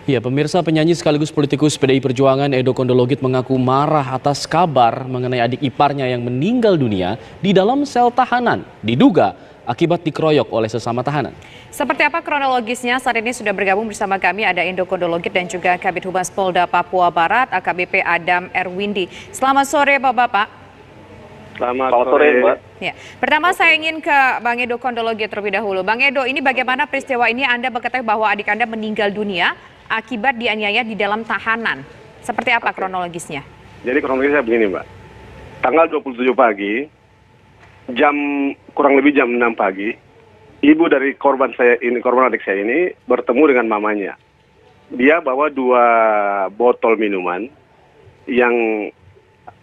Ya, pemirsa, penyanyi sekaligus politikus PDI Perjuangan Edo Kondologit mengaku marah atas kabar mengenai adik iparnya yang meninggal dunia di dalam sel tahanan, diduga akibat dikeroyok oleh sesama tahanan. Seperti apa kronologisnya? Saat ini sudah bergabung bersama kami ada Edo Kondologit dan juga Kabid Humas Polda Papua Barat, AKBP Adam Erwindi. Selamat sore Bapak-Bapak. Selamat sore, Mbak. Ya. Pertama saya ingin ke Bang Edo Kondologit terlebih dahulu. Bang Edo, ini bagaimana peristiwa ini Anda mengetahui bahwa adik Anda meninggal dunia akibat dianiaya di dalam tahanan? Seperti apa kronologisnya? Jadi kronologisnya begini, Mbak. Tanggal 27 pagi, kurang lebih jam 6 pagi, ibu dari korban adik saya ini bertemu dengan mamanya. Dia bawa 2 botol minuman yang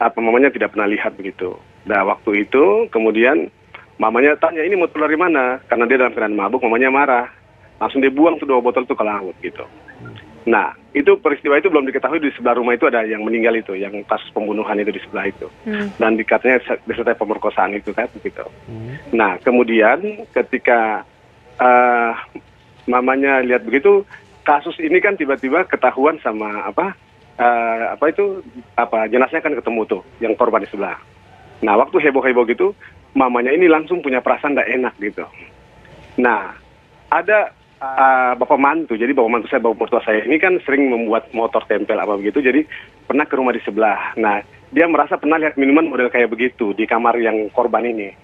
mamanya tidak pernah lihat begitu. Nah, waktu itu kemudian mamanya tanya, ini botol dari mana? Karena dia dalam keadaan mabuk, mamanya marah. Langsung dia buang tuh 2 botol itu ke laut gitu. Nah, itu peristiwa itu belum diketahui di sebelah rumah itu ada yang meninggal itu, yang kasus pembunuhan itu di sebelah itu. Dan dikatanya beserta pemerkosaan itu kan begitu. Nah, kemudian ketika mamanya lihat begitu, kasus ini kan tiba-tiba ketahuan sama jenazahnya kan ketemu tuh, yang korban di sebelah. Nah, waktu heboh-heboh gitu, mamanya ini langsung punya perasaan tidak enak gitu. Nah, ada bapak mantu, jadi bapak mantu saya, bapak mertua saya ini kan sering membuat motor tempel apa begitu, jadi pernah ke rumah di sebelah. Nah, dia merasa pernah lihat minuman model kayak begitu di kamar yang korban ini.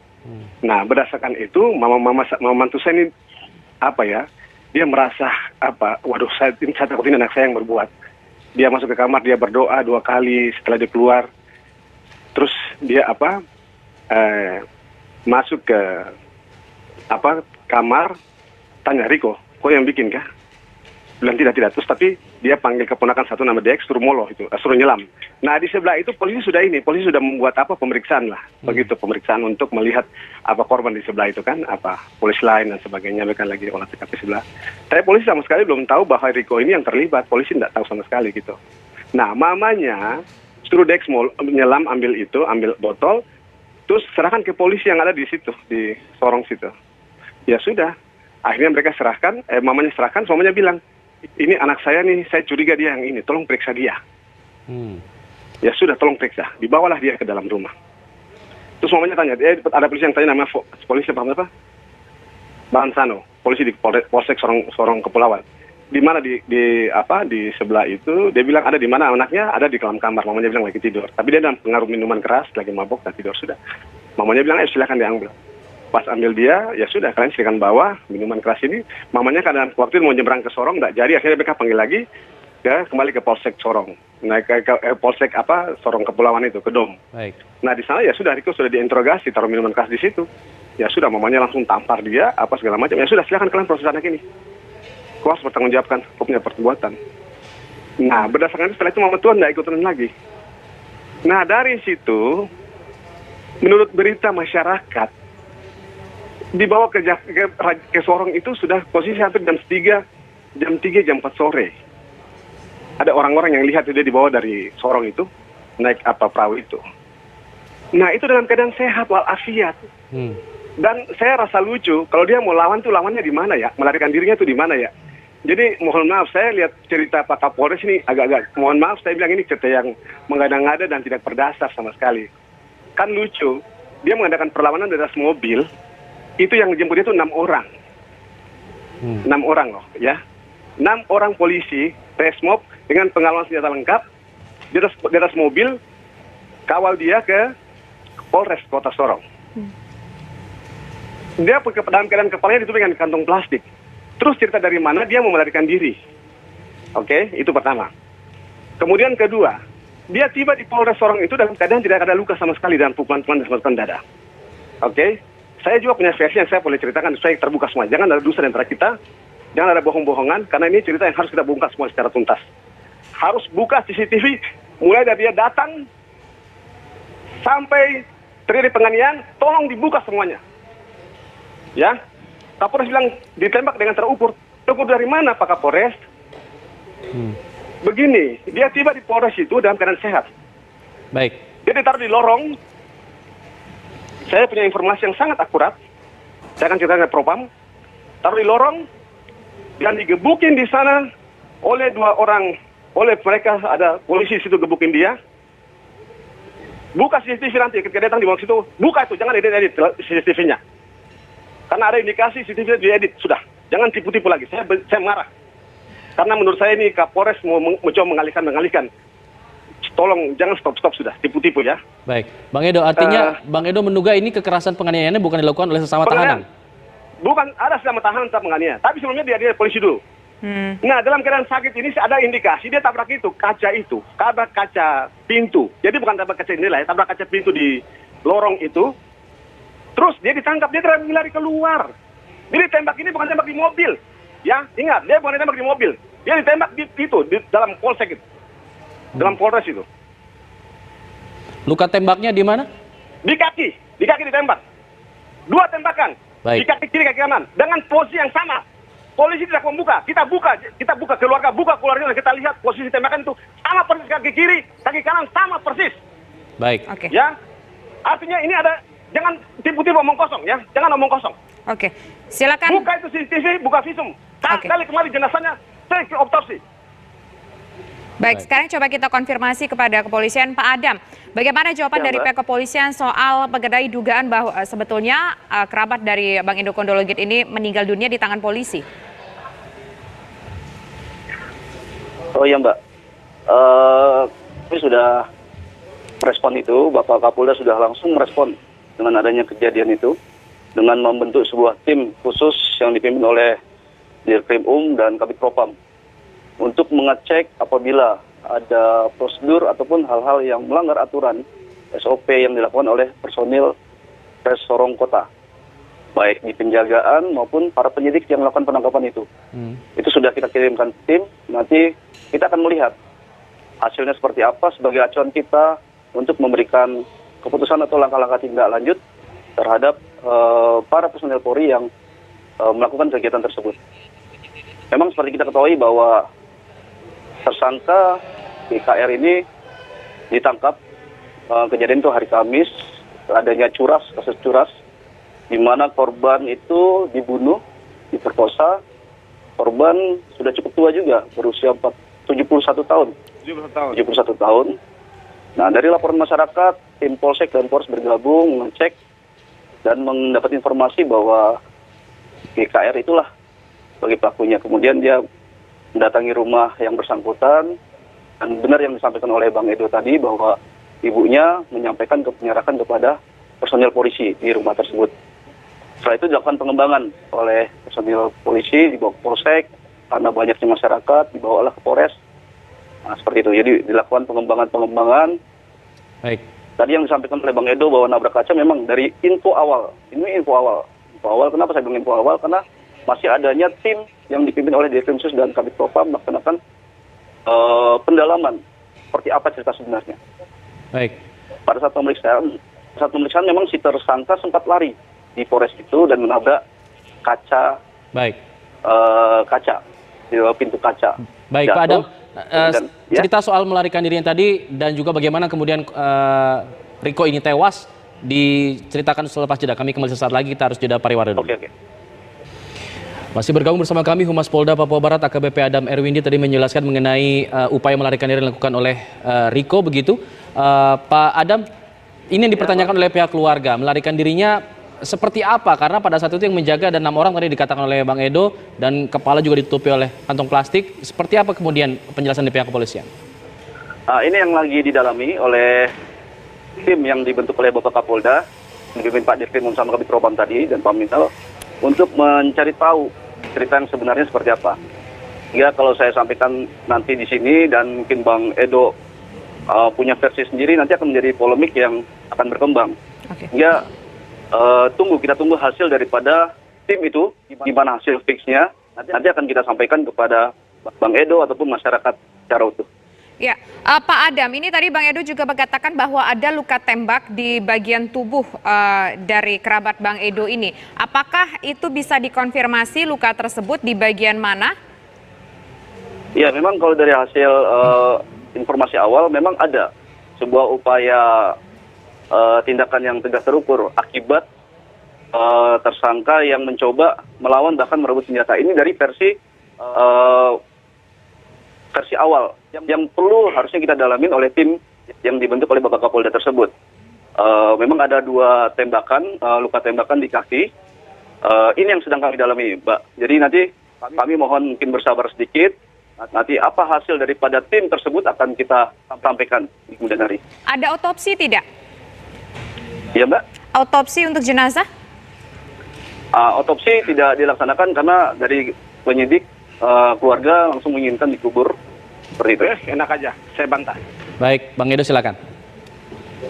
Nah, berdasarkan itu, mama mantu saya ini dia merasa waduh, saya takut ini anak saya yang berbuat. Dia masuk ke kamar, dia berdoa 2 kali setelah dia keluar. Terus dia masuk ke kamar, tanya, Riko, kok yang bikin kah? Bilang tidak. Terus tapi dia panggil keponakan satu nama Dex, suruh moloh itu, suruh nyelam. Nah, di sebelah itu polisi sudah membuat pemeriksaan lah. Begitu, pemeriksaan untuk melihat korban di sebelah itu kan, polisi lain dan sebagainya, mereka lagi olah TKP sebelah. Tapi polisi sama sekali belum tahu bahwa Riko ini yang terlibat, polisi tidak tahu sama sekali gitu. Nah, mamanya suruh Dex nyelam, ambil botol, terus serahkan ke polisi yang ada di situ, di Sorong situ. Ya sudah. Akhirnya mereka serahkan, mamanya serahkan, mamanya bilang, ini anak saya nih, saya curiga dia yang ini, tolong periksa dia. Ya sudah, tolong periksa. Dibawalah dia ke dalam rumah. Terus mamanya tanya, ada polisi yang tanya, namanya polisi apa? Bahansano, polisi di Polsek Sorong Kepulauan. Di mana di sebelah itu, dia bilang ada di mana anaknya, ada di dalam kamar. Mamanya bilang lagi tidur. Tapi dia dalam pengaruh minuman keras, lagi mabuk dan tidur sudah. Mamanya bilang, silakan diambil. Pas ambil dia, ya sudah, kalian silakan bawa minuman keras ini. Mamanya kadang waktu itu mau nyebrang ke Sorong, nggak jadi, akhirnya mereka panggil lagi, kembali ke Polsek Sorong. Naik ke Polsek Sorong Kepulauan itu, ke Dom. Baik. Nah, di sana ya sudah, Riko sudah diinterogasi, taruh minuman keras di situ. Ya sudah, mamanya langsung tampar dia, segala macam. Ya sudah, silakan kalian proses anak ini. Kau harus bertanggungjawabkan punya perbuatan. Nah, berdasarkan itu, setelah itu mama tua nggak ikutan lagi. Nah, dari situ, menurut berita masyarakat, dibawa ke Sorong itu sudah posisi hampir jam 3, jam 4 sore. Ada orang-orang yang lihat dia dibawa dari Sorong itu, naik perahu itu. Nah, itu dalam keadaan sehat walafiat. Dan saya rasa lucu, kalau dia mau lawan tuh lawannya di mana ya? Melarikan dirinya tuh di mana ya? Jadi mohon maaf, saya lihat cerita Pak Kapolres ini agak-agak, mohon maaf saya bilang ini cerita yang mengada-ngada dan tidak berdasar sama sekali. Kan lucu, dia mengadakan perlawanan di atas mobil, itu yang jemput dia itu 6 orang. 6 orang loh, ya. 6 orang polisi, resmob dengan pengalaman senjata lengkap, di atas mobil, kawal dia ke Polres Kota Sorong. Dia dalam keadaan kepalanya ditutup dengan kantong plastik. Terus cerita dari mana dia mau melarikan diri. Oke, itu pertama. Kemudian kedua, dia tiba di Polres Sorong itu dalam keadaan tidak ada luka sama sekali dan pukulan-pukulan di sebelah dada. Oke. Saya juga punya versi yang saya boleh ceritakan, saya terbuka semua. Jangan ada dusta di antara kita, jangan ada bohong-bohongan, karena ini cerita yang harus kita bongkar semua secara tuntas. Harus buka CCTV, mulai dari dia datang, sampai terjadi penganiayaan, tolong dibuka semuanya. Ya, Kapolres bilang ditembak dengan terukur. Terukur dari mana Pak Kapolres? Begini, dia tiba di Polres itu dalam keadaan sehat. Baik. Dia ditaruh di lorong. Saya punya informasi yang sangat akurat. Saya akan ceritakan ke Propam. Taruh di lorong dan digebukin di sana oleh dua orang, oleh mereka ada polisi situ gebukin dia. Buka CCTV nanti ketika datang di waktu itu, buka itu, jangan edit CCTV-nya. Karena ada indikasi CCTV diedit, sudah. Jangan tipu-tipu lagi, saya marah. Karena menurut saya ini Kapolres mau mencoba mengalihkan. Tolong jangan stop sudah, tipu-tipu ya. Baik, Bang Edo, artinya Bang Edo menduga ini kekerasan penganiayaannya bukan dilakukan oleh sesama tahanan? Bukan, ada sesama tahanan tetap menganiaya. Tapi sebelumnya dia polisi dulu. Nah, dalam keadaan sakit ini ada indikasi dia tabrak tabrak kaca pintu. Jadi bukan tabrak kaca jendela ya, tabrak kaca pintu di lorong itu. Terus dia ditangkap, dia lari keluar. Jadi tembak ini bukan tembak di mobil. Ya, ingat, dia bukan tembak di mobil. Dia ditembak di dalam polsek itu. Dalam Polres itu. Luka tembaknya di mana? Di kaki ditembak. 2 tembakan. Baik. Di kaki kiri, kaki kanan. Dengan posisi yang sama. Polisi tidak membuka, kita buka keluarga, dan kita lihat posisi tembakan itu sama persis, kaki kiri, kaki kanan sama persis. Baik. Oke. Ya, artinya ini ada, jangan tipu-tipu omong kosong ya, jangan omong kosong. Oke, silakan. Buka itu CCTV, buka visum. Oke. Kali kemarin jenazahnya saya ke otopsi. Baik, sekarang coba kita konfirmasi kepada kepolisian, Pak Adam. Bagaimana jawaban dari pihak kepolisian soal mengenai dugaan bahwa sebetulnya kerabat dari Bang Edo Kondologit ini meninggal dunia di tangan polisi? Oh iya Mbak, kami sudah merespon itu, Bapak Kapolda sudah langsung merespon dengan adanya kejadian itu, dengan membentuk sebuah tim khusus yang dipimpin oleh Dirkrim dan Kabid Propam untuk mengecek apabila ada prosedur ataupun hal-hal yang melanggar aturan SOP yang dilakukan oleh personil Polres Sorong Kota, baik di penjagaan maupun para penyidik yang melakukan penangkapan itu. Itu sudah kita kirimkan tim, nanti kita akan melihat hasilnya seperti apa sebagai acuan kita untuk memberikan keputusan atau langkah-langkah tindak lanjut terhadap para personel Polri yang melakukan kegiatan tersebut. Memang seperti kita ketahui bahwa tersangka BKR ini ditangkap, kejadian itu hari Kamis, adanya kasus curas, di mana korban itu dibunuh, diperkosa. Korban sudah cukup tua juga, berusia 71 tahun. 71 tahun. Nah, dari laporan masyarakat, tim Polsek dan Polres bergabung mengecek dan mendapat informasi bahwa GKR itulah sebagai pelakunya. Kemudian dia mendatangi rumah yang bersangkutan, dan benar yang disampaikan oleh Bang Edo tadi bahwa ibunya menyampaikan penyerahan kepada personil polisi di rumah tersebut. Setelah itu dilakukan pengembangan oleh personil polisi, dibawa ke Polsek, karena banyaknya masyarakat, dibawalah ke Polres. Nah, seperti itu. Jadi dilakukan pengembangan. Baik. Tadi yang disampaikan oleh Bang Edo bahwa nabrak kaca memang dari info awal. Ini info awal. Info awal, kenapa saya bilang info awal? Karena masih adanya tim yang dipimpin oleh Dirkrimsus dan Kabid Propam melaksanakan pendalaman seperti apa cerita sebenarnya. Baik. Pada saat pemeriksaan memang si tersangka sempat lari di Polres itu dan menabrak kaca. Baik. Kaca di pintu kaca. Baik, jatuh, Pak Adam. Cerita ya. soal melarikan diri yang tadi dan juga bagaimana kemudian Riko ini tewas diceritakan selepas jeda. Kami kembali sesaat lagi, kita harus jeda pariwara dulu. Oke. Masih bergabung bersama kami Humas Polda Papua Barat AKBP Adam Erwindi tadi menjelaskan mengenai upaya melarikan diri yang dilakukan oleh Riko begitu. Pak Adam, ini yang dipertanyakan oleh pihak keluarga, melarikan dirinya seperti apa? Karena pada saat itu yang menjaga ada 6 orang tadi dikatakan oleh Bang Edo dan kepala juga ditutupi oleh kantong plastik. Seperti apa kemudian penjelasan dari pihak kepolisian? Ini yang lagi didalami oleh tim yang dibentuk oleh Bapak Kapolda, yang dipimpin Pak Dirkrim sama Kabid Propam tadi dan Pak Mintal, untuk mencari tahu cerita yang sebenarnya seperti apa. Ya, kalau saya sampaikan nanti di sini dan mungkin Bang Edo punya versi sendiri, nanti akan menjadi polemik yang akan berkembang. Ya, kita tunggu hasil daripada tim itu, gimana hasil fixnya, nanti akan kita sampaikan kepada Bang Edo ataupun masyarakat secara utuh. Ya, Pak Adam, ini tadi Bang Edo juga mengatakan bahwa ada luka tembak di bagian tubuh dari kerabat Bang Edo ini. Apakah itu bisa dikonfirmasi luka tersebut di bagian mana? Ya, memang kalau dari hasil informasi awal memang ada sebuah upaya tindakan yang tegas terukur akibat tersangka yang mencoba melawan bahkan merebut senjata. Ini dari versi versi awal yang perlu harusnya kita dalamin oleh tim yang dibentuk oleh Bapak Kapolda tersebut. Memang ada 2 tembakan, luka tembakan di kaki. Ini yang sedang kami dalami, Mbak. Jadi nanti kami mohon mungkin bersabar sedikit. Nanti apa hasil daripada tim tersebut akan kita sampaikan di kemudian hari. Ada otopsi tidak? Iya, Mbak. Autopsi untuk jenazah? Otopsi tidak dilaksanakan karena dari penyidik keluarga langsung menginginkan dikubur seperti itu. Enak aja, saya bantah. Baik, Bang Edo silakan.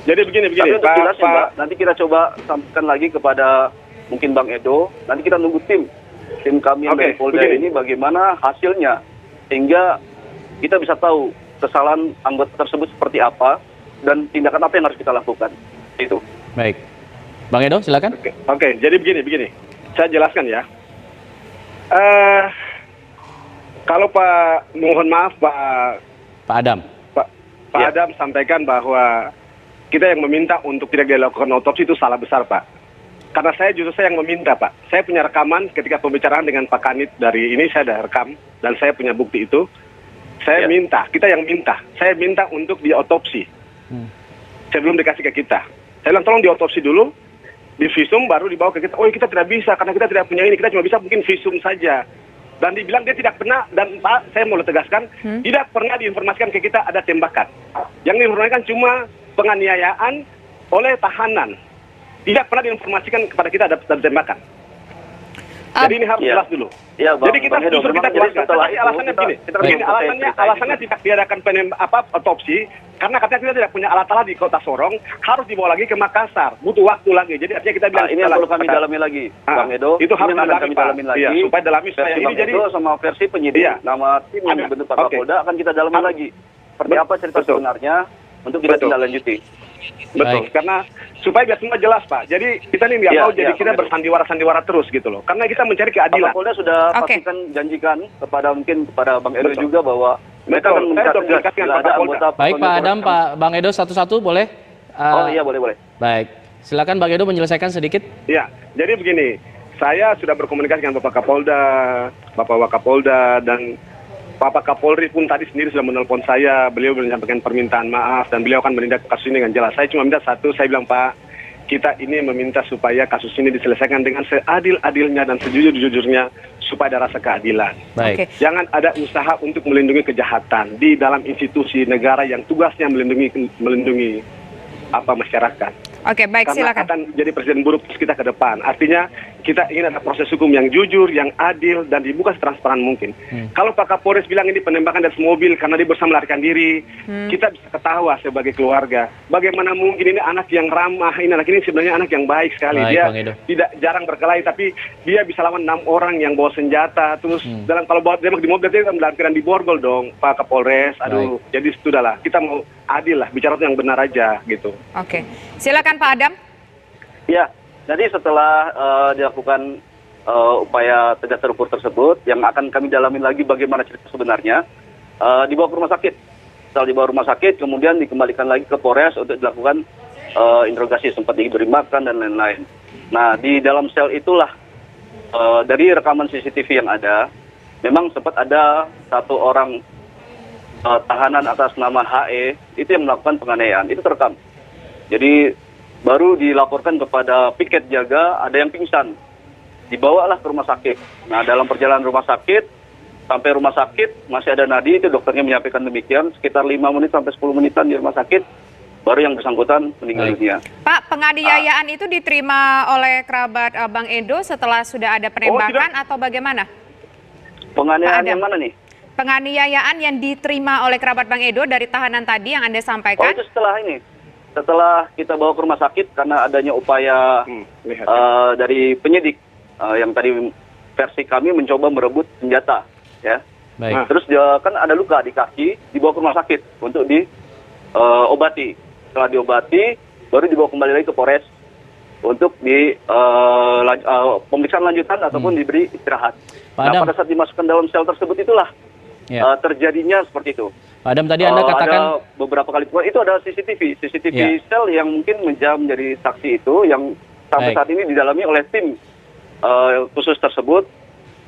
Jadi begini, Tapi untuk jelasnya, Mbak, nanti kita coba sampaikan lagi kepada mungkin Bang Edo. Nanti kita nunggu tim kami yang dari Polda ini bagaimana hasilnya, sehingga kita bisa tahu kesalahan anggota tersebut seperti apa dan tindakan apa yang harus kita lakukan. Itu. Baik, Bang Edo silakan. Oke, jadi begini. Saya jelaskan ya. Kalau mohon maaf Pak Adam. Pak Adam sampaikan bahwa kita yang meminta untuk tidak dilakukan otopsi itu salah besar, Pak. Karena justru saya yang meminta, Pak. Saya punya rekaman ketika pembicaraan dengan Pak Kanit dari ini, saya ada rekam dan saya punya bukti itu. Saya minta, kita yang minta. Saya minta untuk diotopsi. Sebelum dikasih ke kita. Saya bilang tolong diotopsi dulu, di visum baru dibawa ke kita. Oh, kita tidak bisa karena kita tidak punya ini, kita cuma bisa mungkin visum saja. Dan dibilang dia tidak pernah, dan Pak, saya mau tegaskan, tidak pernah diinformasikan ke kita ada tembakan. Yang diinformasikan cuma penganiayaan oleh tahanan. Tidak pernah diinformasikan kepada kita ada tembakan. Jadi ini harus jelas dulu. Ya, Bang, jadi kita justru kita keluarkan. Tapi alasannya begini, alasannya tidak diadakan otopsi karena katanya kita tidak punya alat-alat di Kota Sorong, harus dibawa lagi ke Makassar, butuh waktu lagi. Jadi artinya kita bilang ini yang perlu kami dalami lagi, Bang Edo. Itu harus kami dalami lagi. Iya, supaya dalami supaya ini jadi sama versi penyidik, nama tim yang dibentuk Pak Kapolda akan kita dalami lagi. Seperti apa cerita sebenarnya untuk kita tindak lanjuti. Betul, karena supaya biar semua jelas, Pak. Jadi kita ini nggak mau jadi kita bersandiwara-sandiwara terus gitu loh. Karena kita mencari keadilan. Pak Kapolda sudah pastikan janjikan kepada Bang Edo juga bahwa mereka akan meminta tegas bila ada anggota. Baik Pak Adam, Pak Bang Edo satu-satu boleh? Iya boleh. Baik, silakan Bang Edo menyelesaikan sedikit. Iya, jadi begini. Saya sudah berkomunikasi dengan Bapak Kapolda, Bapak Wakapolda, dan Bapak Kapolri pun tadi sendiri sudah menelpon saya. Beliau menyampaikan permintaan maaf dan beliau akan menindak kasus ini dengan jelas. Saya cuma minta satu, saya bilang Pak, kita ini meminta supaya kasus ini diselesaikan dengan seadil-adilnya dan sejujur-jujurnya supaya ada rasa keadilan. Baik. Jangan ada usaha untuk melindungi kejahatan di dalam institusi negara yang tugasnya melindungi masyarakat. Oke, baik, karena silakan. akan jadi presiden buruk kita ke depan. Artinya kita ingin ada proses hukum yang jujur, yang adil, dan dibuka setransparan mungkin. Kalau Pak Kapolres bilang ini penembakan dari mobil karena dia berusaha melarikan diri, kita bisa ketawa sebagai keluarga. Bagaimana mungkin ini anak yang ramah, ini anak ini sebenarnya anak yang baik sekali. Baik, dia tidak jarang berkelahi, tapi dia bisa lawan 6 orang yang bawa senjata. Terus kalau bawa dia di mobil, dia melarikan di borgol dong, Pak Kapolres. Aduh, jadi sudahlah, kita mau adil lah, bicara yang benar aja gitu. Oke, silakan Pak Adam. Ya, jadi setelah dilakukan upaya tegas terukur tersebut, yang akan kami dalamin lagi bagaimana cerita sebenarnya, dibawa ke rumah sakit. Setelah dibawa ke rumah sakit, kemudian dikembalikan lagi ke Polres untuk dilakukan interogasi, sempat diberi makan dan lain-lain. Nah, di dalam sel itulah dari rekaman CCTV yang ada, memang sempat ada satu orang tahanan atas nama HE itu yang melakukan penganiayaan, itu terekam. Jadi baru dilaporkan kepada piket jaga ada yang pingsan, dibawalah ke rumah sakit. Nah, dalam perjalanan rumah sakit sampai rumah sakit masih ada nadi, itu dokternya menyampaikan demikian, sekitar 5 menit sampai 10 menitan di rumah sakit baru yang bersangkutan meninggal dunia. Pak, penganiayaan itu diterima oleh kerabat Bang Edo setelah sudah ada penembakan atau bagaimana? Penganiayaan yang mana nih? Penganiayaan yang diterima oleh kerabat Bang Edo dari tahanan tadi yang Anda sampaikan? Itu setelah ini. Setelah kita bawa ke rumah sakit karena adanya upaya dari penyidik yang tadi versi kami mencoba merebut senjata, ya. Baik. Terus dia kan ada luka di kaki, dibawa ke rumah sakit untuk diobati. Setelah diobati, baru dibawa kembali lagi ke Polres untuk pemeriksaan lanjutan ataupun diberi istirahat. Nah, pada saat dimasukkan dalam sel tersebut itulah terjadinya seperti itu. Pak Adam, tadi Anda katakan ada beberapa kali itu ada CCTV sel yang mungkin menjadi saksi itu yang sampai saat ini didalami oleh tim khusus tersebut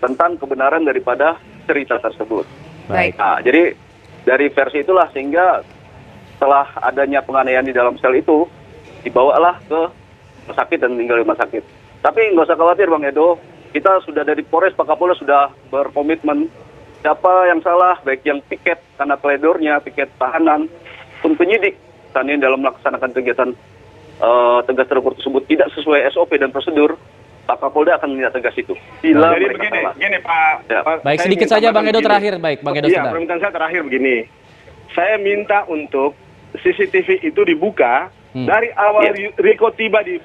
tentang kebenaran daripada cerita tersebut. Baik. Nah, jadi dari versi itulah sehingga setelah adanya penganiayaan di dalam sel itu dibawalah ke rumah sakit dan meninggal di rumah sakit. Tapi nggak usah khawatir Bang Edo, kita sudah dari Polres Pak Kapolda sudah berkomitmen siapa yang salah, baik yang piket karena teledornya, piket tahanan, pun penyidik tadi dalam melaksanakan kegiatan tegas terukur tersebut tidak sesuai SOP dan prosedur, Pak Kapolda akan menindak tegas itu. Bila Jadi mereka salah. begini Pak. Ya. Baik, saya sedikit minta saja Bang Edo begini. terakhir. Baik, Bang Edo Iya, sebentar. permintaan saya terakhir begini. Saya minta untuk CCTV itu dibuka dari awal Riko tiba di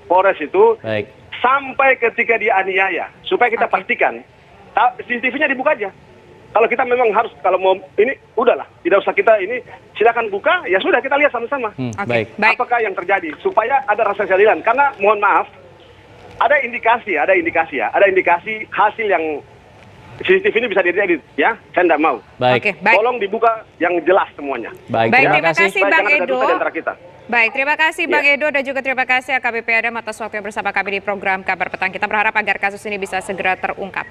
Polres itu Baik. sampai ketika dia aniaya, supaya kita pastikan CCTV-nya dibuka aja. Kalau kita memang harus, kalau mau ini udahlah, tidak usah kita ini, silakan buka, ya sudah kita lihat sama-sama. Oke, Baik. baik. Apakah yang terjadi, supaya ada rasa keadilan. Karena mohon maaf, ada indikasi hasil yang CCTV ini bisa diedit ya, saya tidak mau. Baik. Oke, baik. Tolong dibuka yang jelas semuanya. Baik, Baik, terima terima kasih. kasih Supaya Bang jangan ada Edo. dusta di antara kita. Baik, terima kasih Bang Iya. Edo dan juga terima kasih AKBP Adam atas waktu yang bersama kami di program Kabar Petang. Kita berharap agar kasus ini bisa segera terungkap.